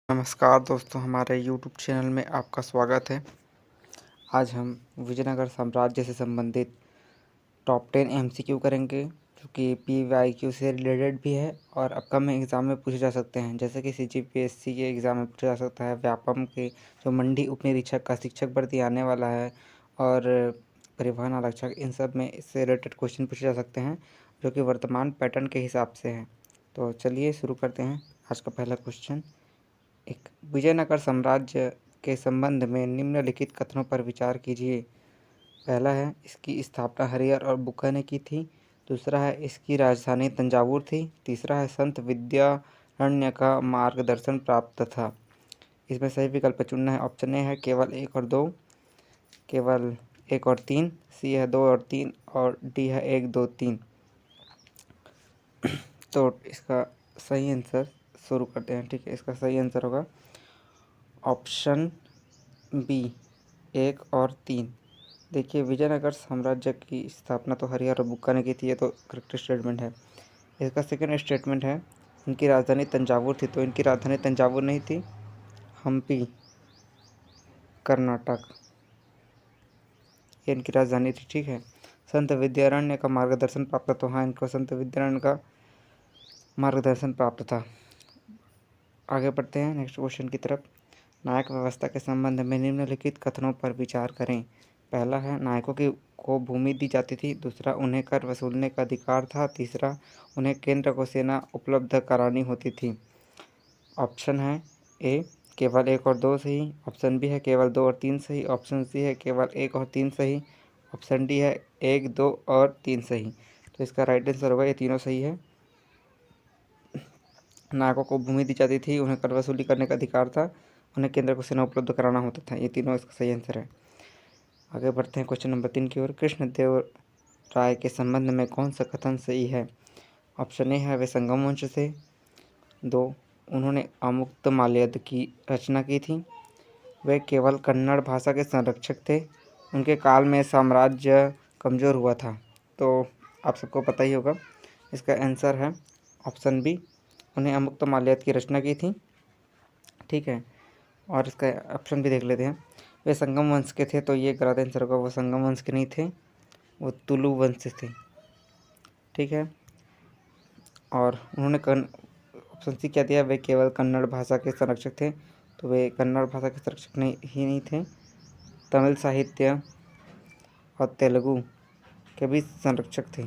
नमस्कार दोस्तों, हमारे यूट्यूब चैनल में आपका स्वागत है। आज हम विजयनगर साम्राज्य से संबंधित टॉप 10 एमसीक्यू करेंगे, जो कि पीवाईक्यू से रिलेटेड भी है और अपकमिंग एग्ज़ाम में पूछे जा सकते हैं। जैसे कि सीजीपीएससी के एग्ज़ाम में पूछा जा सकता है, व्यापम के जो मंडी उप निरीक्षक का शिक्षक भर्ती आने वाला है और परिवहन आरक्षक, इन सब में इससे रिलेटेड क्वेश्चन पूछे जा सकते हैं, जो कि वर्तमान पैटर्न के हिसाब से हैं। तो चलिए शुरू करते हैं। आज का पहला क्वेश्चन, एक विजयनगर साम्राज्य के संबंध में निम्नलिखित कथनों पर विचार कीजिए। पहला है, इसकी स्थापना हरिहर और बुक्का ने की थी। दूसरा है, इसकी राजधानी तंजावुर थी। तीसरा है, संत विद्यारण्य का मार्गदर्शन प्राप्त था। इसमें सही विकल्प चुनना है। ऑप्शन ए है केवल 1 और 2, केवल 1 और 3, सी है 2 और 3 और डी है 1, 2, 3। तो इसका सही आंसर शुरू करते हैं। ठीक है, इसका सही आंसर होगा ऑप्शन बी, 1 और 3। देखिए, विजयनगर साम्राज्य की स्थापना तो हरिहर और बुक्का ने की थी, ये तो करेक्ट स्टेटमेंट है। इसका सेकंड स्टेटमेंट है, इनकी राजधानी तंजावुर थी, तो इनकी राजधानी तंजावुर नहीं थी, हम्पी, कर्नाटक, ये इनकी राजधानी थी। ठीक है। संत विद्यारण्य का मार्गदर्शन प्राप्त, तो हाँ, इनको संत विद्यारण्य का मार्गदर्शन प्राप्त था। आगे बढ़ते हैं नेक्स्ट क्वेश्चन की तरफ। नायक व्यवस्था के संबंध में निम्नलिखित कथनों पर विचार करें। पहला है, नायकों को भूमि दी जाती थी। दूसरा, उन्हें कर वसूलने का अधिकार था। तीसरा, उन्हें केंद्र को सेना उपलब्ध करानी होती थी। ऑप्शन है ए, केवल 1 और 2 सही। ऑप्शन बी है केवल 2 और 3 सही। ऑप्शन सी है केवल 1 और 3 सही। ऑप्शन डी है 1, 2 और 3 सही। तो इसका राइट आंसर होगा, ये तीनों सही है। नायकों को भूमि दी जाती थी, उन्हें कर वसूली करने का अधिकार था, उन्हें केंद्र को सेना उपलब्ध कराना होता था। ये तीनों इसका सही आंसर है। आगे बढ़ते हैं क्वेश्चन नंबर 3 की ओर। कृष्णदेव राय के संबंध में कौन सा कथन सही है? ऑप्शन ए है, वे संगम वंश से। 2, उन्होंने अमुक्तमाल्यद की रचना की थी। वे केवल कन्नड़ भाषा के संरक्षक थे। उनके काल में साम्राज्य कमज़ोर हुआ था। तो आप सबको पता ही होगा, इसका आंसर है ऑप्शन बी, उन्हें अमुक्तमाल्यद की रचना की थी। ठीक है, और इसका ऑप्शन भी देख लेते हैं। वे संगम वंश के थे, तो ये गलत आंसर होगा, वो संगम वंश के नहीं थे, वो तुलु वंश से थे। ठीक है, और उन्होंने ऑप्शन सी क्या दिया, वे केवल कन्नड़ भाषा के संरक्षक थे, तो वे कन्नड़ भाषा के संरक्षक नहीं थे, तमिल साहित्य और तेलुगु के भी संरक्षक थे।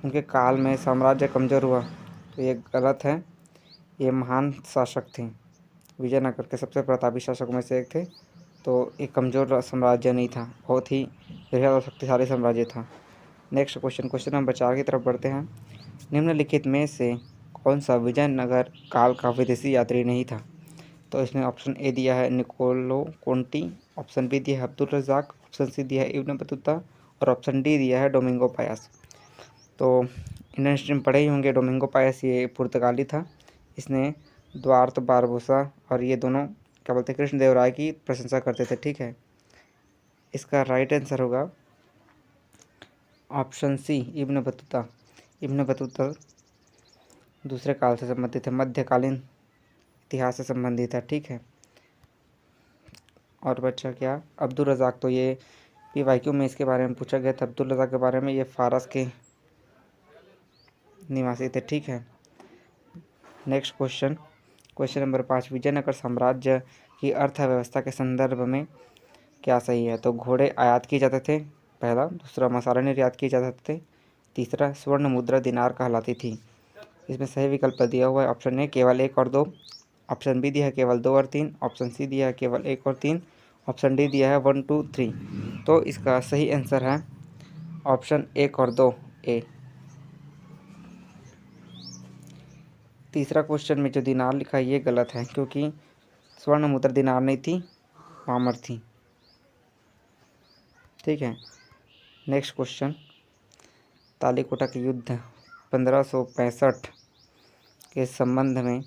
उनके काल में साम्राज्य कमज़ोर हुआ, तो ये गलत है, ये महान शासक थे, विजयनगर के सबसे प्रतापी शासकों में से एक थे। तो एक कमज़ोर साम्राज्य नहीं था, बहुत ही बृहद और शक्तिशाली साम्राज्य था। नेक्स्ट क्वेश्चन नंबर 4 की तरफ बढ़ते हैं। निम्नलिखित में से कौन सा विजयनगर काल का विदेशी यात्री नहीं था? तो इसमें ऑप्शन ए दिया है निकोलो कोंटी, ऑप्शन बी दिया है अब्दुल रज़ाक, ऑप्शन सी दिया है इब्न बतूता और ऑप्शन डी दिया है डोमिंगो पायस। तो इंडियन हिस्ट्री में पढ़े ही होंगे, डोमिंगो पायस ये पुर्तगाली था। इसने द्वार्थ बारबोसा और ये दोनों क्या बोलते हैं, कृष्णदेव राय की प्रशंसा करते थे। ठीक है, इसका राइट आंसर होगा option C, Ibn Battuta. Ibn Battuta दूसरे काल से संबंधित है, मध्यकालीन इतिहास से संबंधित है। ठीक है, और बच्चा क्या, अब्दुल रज़ाक, तो ये पीवाईक्यू में इसके बारे में पूछा गया था, अब्दुल रज़ाक के बारे में। ये फारस के निवासी थे। ठीक है, नेक्स्ट क्वेश्चन नंबर 5, विजयनगर साम्राज्य की अर्थव्यवस्था के संदर्भ में क्या सही है? तो घोड़े आयात किए जाते थे, पहला। दूसरा, मसाला निर्यात किए जाते थे। तीसरा, स्वर्ण मुद्रा दिनार कहलाती थी। इसमें सही विकल्प दिया हुआ है ऑप्शन ए, केवल 1 और 2। ऑप्शन बी दिया है केवल 2 और 3। ऑप्शन सी दिया है केवल 1 और 3। ऑप्शन डी दिया है 1, 2, 3। तो इसका सही आंसर है ऑप्शन 1 और 2 ए। तीसरा क्वेश्चन में जो दिनार लिखा है ये गलत है, क्योंकि स्वर्ण मुद्रा दिनार नहीं थी, मामर थी। ठीक है, नेक्स्ट क्वेश्चन, तालीकोटा के युद्ध 1565 के संबंध में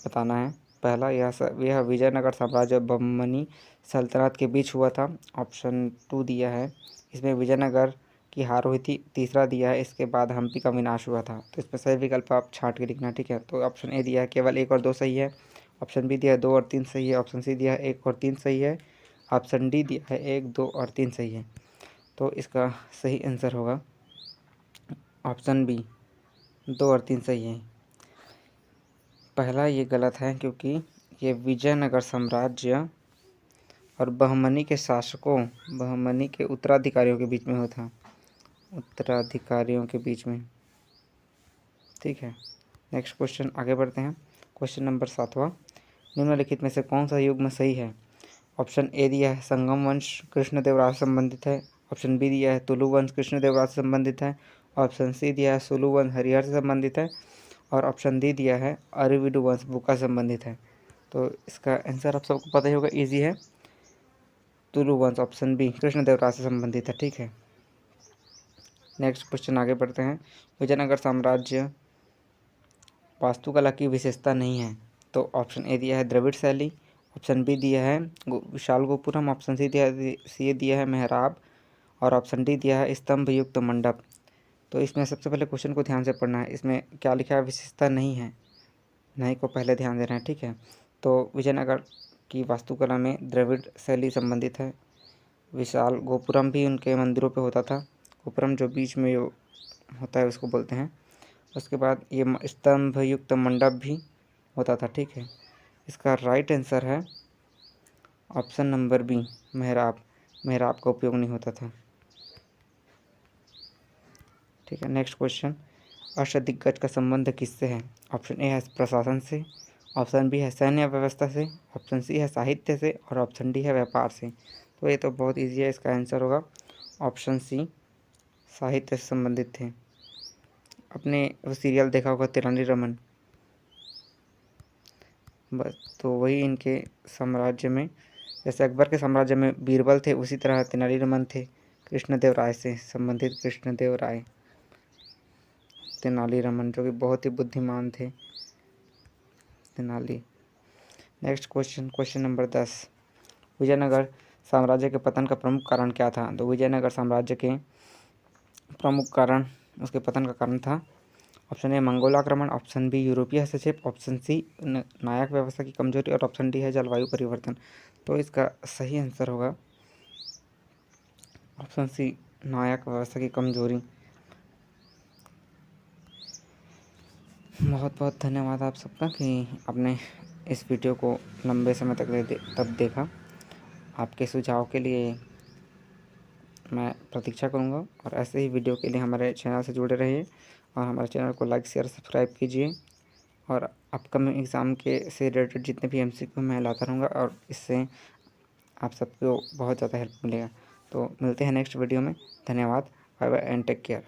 बताना है। पहला, यह विजयनगर साम्राज्य और बहमनी सल्तनत के बीच हुआ था। ऑप्शन 2 दिया है, इसमें विजयनगर की हार हुई थी। तीसरा दिया है, इसके बाद हम्पी का विनाश हुआ था। तो इसमें सही विकल्प आप छांट के लिखना। ठीक है, तो ऑप्शन ए दिया है केवल 1 और 2 सही है। ऑप्शन बी दिया है 2 और 3 सही है, ऑप्शन सी दिया है 1 और 3 सही है, ऑप्शन डी दिया है 1, 2 और 3 सही है। तो इसका सही आंसर होगा ऑप्शन बी 2 और 3 सही है। पहला ये गलत है क्योंकि ये विजयनगर साम्राज्य और बहमनी के शासकों, बहमनी के उत्तराधिकारियों के बीच में हुआ था, उत्तराधिकारियों के बीच में। ठीक है, नेक्स्ट क्वेश्चन आगे बढ़ते हैं। क्वेश्चन नंबर 7वां, निम्नलिखित में से कौन सा युग्म सही है? ऑप्शन ए दिया है संगम वंश कृष्णदेवराय से संबंधित है, ऑप्शन बी दिया है तुलु वंश कृष्णदेवराय से संबंधित है, ऑप्शन सी दिया है सुलु वंश हरिहर से संबंधित है, और ऑप्शन डी दिया है अरविडु वंश बुका से संबंधित है। तो इसका आंसर आप सबको पता ही होगा, ईजी है, तुलु वंश ऑप्शन बी कृष्णदेवराय से संबंधित है। ठीक है, नेक्स्ट क्वेश्चन आगे बढ़ते हैं। विजयनगर साम्राज्य वास्तुकला की विशेषता नहीं है। तो ऑप्शन ए दिया है द्रविड़ शैली, ऑप्शन बी दिया है विशाल गोपुरम, ऑप्शन सी दिया है मेहराब, और ऑप्शन डी दिया है स्तंभ युक्त मंडप। तो इसमें सबसे पहले क्वेश्चन को ध्यान से पढ़ना है। इसमें क्या लिखा है? विशेषता नहीं है, नहीं को पहले ध्यान देना है। ठीक है, तो विजयनगर की वास्तुकला में द्रविड़ शैली संबंधित है। विशाल गोपुरम भी उनके मंदिरों पे होता था, गोपुरम जो बीच में होता है उसको बोलते हैं। उसके बाद ये स्तंभ युक्त मंडप भी होता था। ठीक है, इसका राइट आंसर है ऑप्शन नंबर बी मेहराब, मेहराब का उपयोग नहीं होता था। ठीक है, नेक्स्ट क्वेश्चन, अष्टदिग्गज का संबंध किससे है? ऑप्शन ए है प्रशासन से, ऑप्शन बी है सैन्य व्यवस्था से, ऑप्शन सी है साहित्य से, और ऑप्शन डी है व्यापार से। तो ये तो बहुत ईजी है, इसका आंसर होगा ऑप्शन सी साहित्य से संबंधित थे। अपने वो सीरियल देखा होगा तेनाली रामन, बस तो वही इनके साम्राज्य में, जैसे अकबर के साम्राज्य में बीरबल थे, उसी तरह तेनाली रामन थे कृष्णदेवराय से संबंधित। कृष्णदेवराय तेनाली रामन जो कि बहुत ही बुद्धिमान थे, Tenali. Next question, question number 10, Vijayanagara साम्राज्य के पतन का प्रमुख कारण क्या था? तो विजयनगर साम्राज्य के प्रमुख कारण, उसके पतन का कारण था ऑप्शन ए मंगोल आक्रमण, ऑप्शन बी यूरोपीय हस्तक्षेप, ऑप्शन सी नायक व्यवस्था की कमजोरी, और ऑप्शन डी है जलवायु परिवर्तन। तो इसका सही आंसर होगा ऑप्शन सी नायक व्यवस्था की कमजोरी। बहुत बहुत धन्यवाद आप सबका कि आपने इस वीडियो को लंबे समय तक तब देखा। आपके सुझाव के लिए मैं प्रतीक्षा करूंगा, और ऐसे ही वीडियो के लिए हमारे चैनल से जुड़े रहिए, और हमारे चैनल को लाइक शेयर सब्सक्राइब कीजिए। और अपकमिंग एग्ज़ाम के से रिलेटेड जितने भी MCQ मैं लाता रहूँगा, और इससे आप सबको बहुत ज़्यादा हेल्प मिलेगा। तो मिलते हैं नेक्स्ट वीडियो में। धन्यवाद, bye bye and take care.